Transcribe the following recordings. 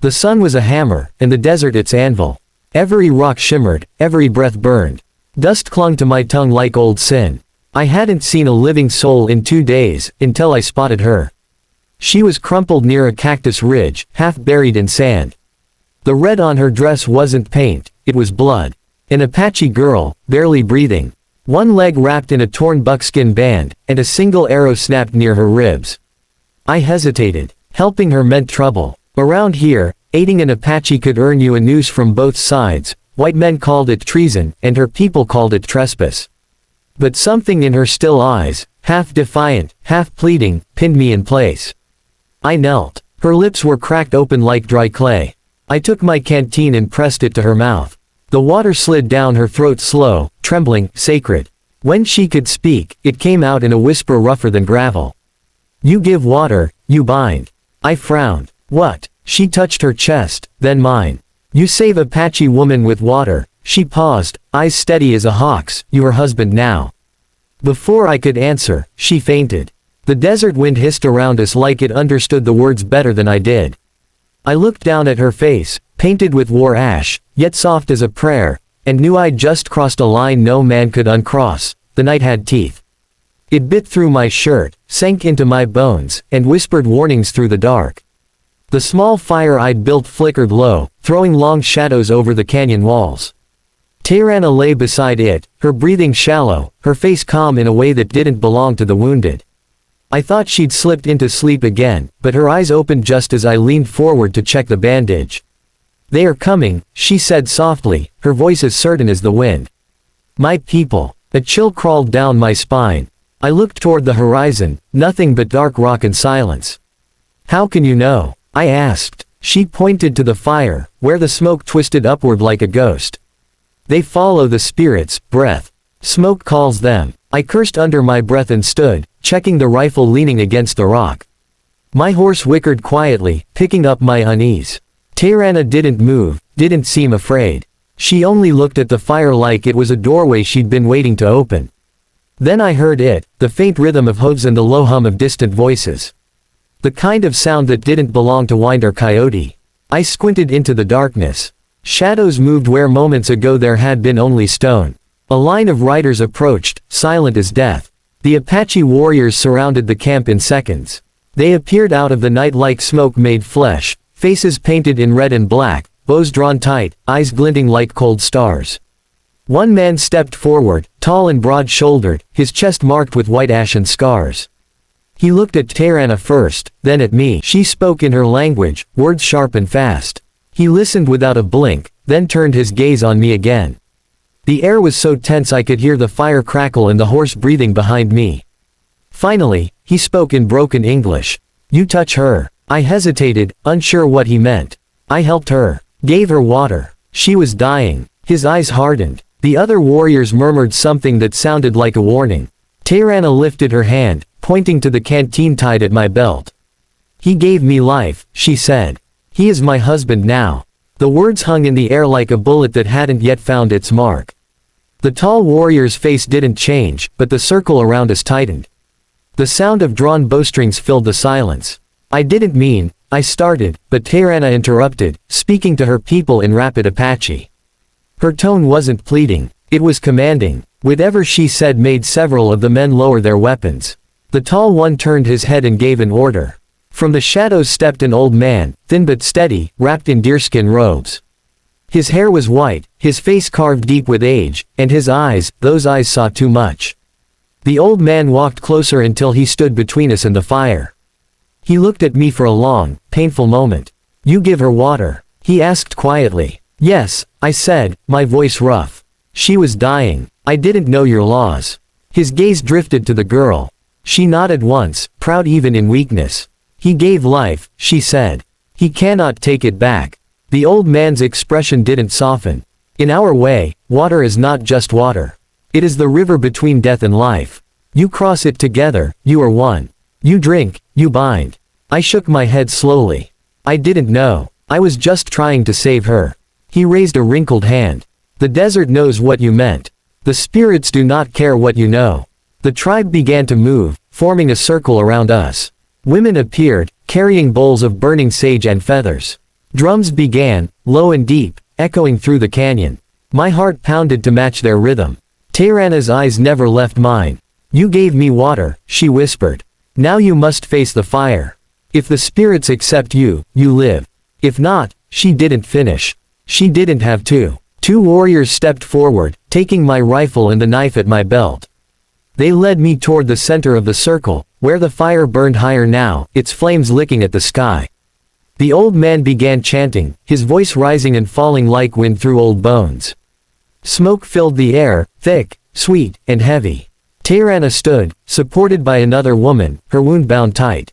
The sun was a hammer, and the desert its anvil. Every rock shimmered, every breath burned. Dust clung to my tongue like old sin. I hadn't seen a living soul in 2 days, until I spotted her. She was crumpled near a cactus ridge, half buried in sand. The red on her dress wasn't paint, it was blood. An Apache girl, barely breathing. One leg wrapped in a torn buckskin band, and a single arrow snapped near her ribs. I hesitated. Helping her meant trouble. Around here, aiding an Apache could earn you a noose from both sides. White men called it treason, and her people called it trespass. But something in her still eyes, half defiant, half pleading, pinned me in place. I knelt. Her lips were cracked open like dry clay. I took my canteen and pressed it to her mouth. The water slid down her throat slow, trembling, sacred. When she could speak, it came out in a whisper rougher than gravel. You give water, you bind. I frowned. What? She touched her chest, then mine. You save Apache woman with water. She paused, eyes steady as a hawk's. You her husband now. Before I could answer, she fainted. The desert wind hissed around us like it understood the words better than I did. I looked down at her face, painted with war ash, yet soft as a prayer, and knew I'd just crossed a line no man could uncross. The night had teeth. It bit through my shirt, sank into my bones, and whispered warnings through the dark. The small fire I'd built flickered low, throwing long shadows over the canyon walls. Tayrana lay beside it, her breathing shallow, her face calm in a way that didn't belong to the wounded. I thought she'd slipped into sleep again, but her eyes opened just as I leaned forward to check the bandage. They are coming, she said softly, her voice as certain as the wind. My people. A chill crawled down my spine. I looked toward the horizon, nothing but dark rock and silence. How can you know? I asked. She pointed to the fire, where the smoke twisted upward like a ghost. They follow the spirit's breath. Smoke calls them. I cursed under my breath and stood, checking the rifle leaning against the rock. My horse whickered quietly, picking up my unease. Tayrana didn't move, didn't seem afraid. She only looked at the fire like it was a doorway she'd been waiting to open. Then I heard it, the faint rhythm of hooves and the low hum of distant voices. The kind of sound that didn't belong to wind or coyote. I squinted into the darkness. Shadows moved where moments ago there had been only stone. A line of riders approached, silent as death. The Apache warriors surrounded the camp in seconds. They appeared out of the night like smoke-made flesh, faces painted in red and black, bows drawn tight, eyes glinting like cold stars. One man stepped forward, tall and broad-shouldered, his chest marked with white ashen scars. He looked at Tayrana first, then at me. She spoke in her language, words sharp and fast. He listened without a blink, then turned his gaze on me again. The air was so tense I could hear the fire crackle and the horse breathing behind me. Finally, he spoke in broken English. You touch her. I hesitated, unsure what he meant. I helped her. Gave her water. She was dying. His eyes hardened. The other warriors murmured something that sounded like a warning. Tayrana lifted her hand, pointing to the canteen tied at my belt. He gave me life, she said. He is my husband now. The words hung in the air like a bullet that hadn't yet found its mark. The tall warrior's face didn't change, but the circle around us tightened. The sound of drawn bowstrings filled the silence. I didn't mean, I started, but Tayrana interrupted, speaking to her people in rapid Apache. Her tone wasn't pleading, it was commanding. Whatever she said made several of the men lower their weapons. The tall one turned his head and gave an order. From the shadows stepped an old man, thin but steady, wrapped in deerskin robes. His hair was white, his face carved deep with age, and his eyes, those eyes saw too much. The old man walked closer until he stood between us and the fire. He looked at me for a long, painful moment. You give her water? He asked quietly. Yes, I said, my voice rough. She was dying. I didn't know your laws. His gaze drifted to the girl. She nodded once, proud even in weakness. He gave life, she said. He cannot take it back. The old man's expression didn't soften. In our way, water is not just water. It is the river between death and life. You cross it together, you are one. You drink, you bind. I shook my head slowly. I didn't know. I was just trying to save her. He raised a wrinkled hand. The desert knows what you meant. The spirits do not care what you know. The tribe began to move, forming a circle around us. Women appeared, carrying bowls of burning sage and feathers. Drums began, low and deep, echoing through the canyon. My heart pounded to match their rhythm. Tayrana's eyes never left mine. "You gave me water," she whispered. "Now you must face the fire. If the spirits accept you, you live. If not," she didn't finish. She didn't have to. Two warriors stepped forward, taking my rifle and the knife at my belt. They led me toward the center of the circle, where the fire burned higher now, its flames licking at the sky. The old man began chanting, his voice rising and falling like wind through old bones. Smoke filled the air, thick, sweet, and heavy. Tayrana stood, supported by another woman, her wound bound tight.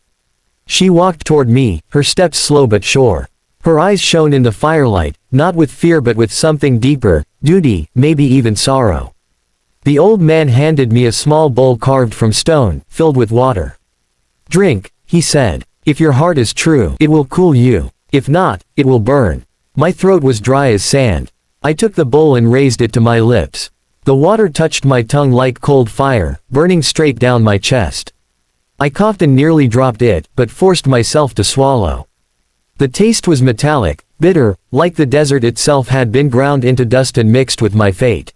She walked toward me, her steps slow but sure. Her eyes shone in the firelight, not with fear but with something deeper, duty, maybe even sorrow. The old man handed me a small bowl carved from stone, filled with water. "Drink," he said. "If your heart is true, it will cool you. If not, it will burn." My throat was dry as sand. I took the bowl and raised it to my lips. The water touched my tongue like cold fire, burning straight down my chest. I coughed and nearly dropped it, but forced myself to swallow. The taste was metallic, bitter, like the desert itself had been ground into dust and mixed with my fate.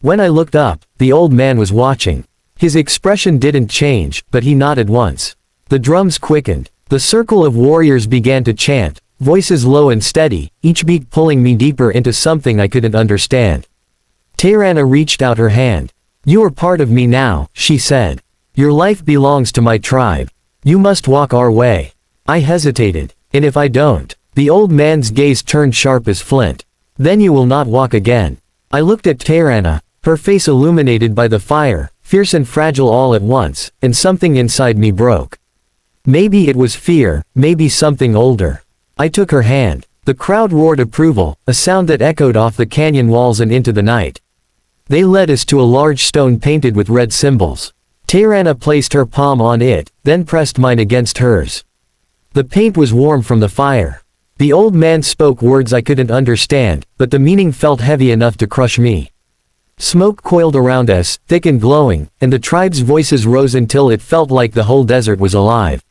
When I looked up, the old man was watching. His expression didn't change, but he nodded once. The drums quickened. The circle of warriors began to chant, voices low and steady, each beat pulling me deeper into something I couldn't understand. Tayrana reached out her hand. "You are part of me now," she said. "Your life belongs to my tribe. You must walk our way." I hesitated. "And if I don't?" The old man's gaze turned sharp as flint. "Then you will not walk again." I looked at Tayrana, her face illuminated by the fire, fierce and fragile all at once, and something inside me broke. Maybe it was fear, maybe something older. I took her hand. The crowd roared approval, a sound that echoed off the canyon walls and into the night. They led us to a large stone painted with red symbols. Tayrana placed her palm on it, then pressed mine against hers. The paint was warm from the fire. The old man spoke words I couldn't understand, but the meaning felt heavy enough to crush me. Smoke coiled around us, thick and glowing, and the tribe's voices rose until it felt like the whole desert was alive.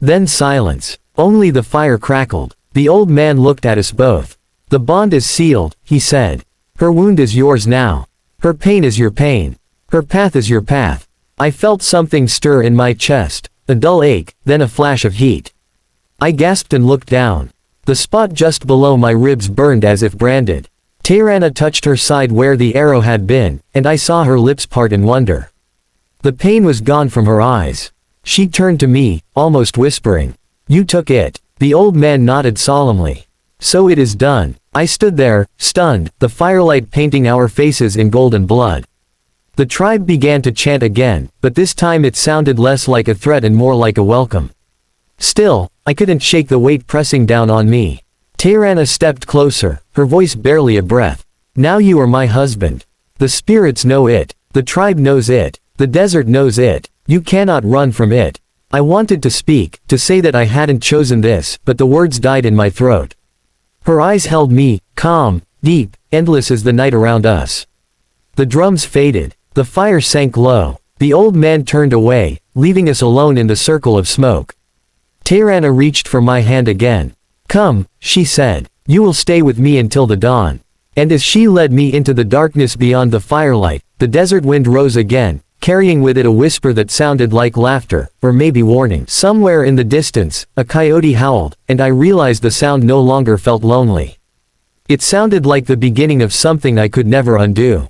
Then silence. Only the fire crackled. The old man looked at us both. "The bond is sealed," he said. "Her wound is yours now. Her pain is your pain. Her path is your path." I felt something stir in my chest, a dull ache, then a flash of heat. I gasped and looked down. The spot just below my ribs burned as if branded. Tayrana touched her side where the arrow had been, and I saw her lips part in wonder. The pain was gone from her eyes. She turned to me, almost whispering, "You took it." The old man nodded solemnly. "So it is done." I stood there, stunned, the firelight painting our faces in golden blood. The tribe began to chant again, but this time it sounded less like a threat and more like a welcome. Still, I couldn't shake the weight pressing down on me. Tayrana stepped closer, her voice barely a breath. "Now you are my husband. The spirits know it. The tribe knows it. The desert knows it. You cannot run from it." I wanted to speak, to say that I hadn't chosen this, but the words died in my throat. Her eyes held me, calm, deep, endless as the night around us. The drums faded. The fire sank low. The old man turned away, leaving us alone in the circle of smoke. Tayrana reached for my hand again. "Come," she said. "You will stay with me until the dawn." And as she led me into the darkness beyond the firelight, the desert wind rose again, carrying with it a whisper that sounded like laughter, or maybe warning. Somewhere in the distance, a coyote howled, and I realized the sound no longer felt lonely. It sounded like the beginning of something I could never undo.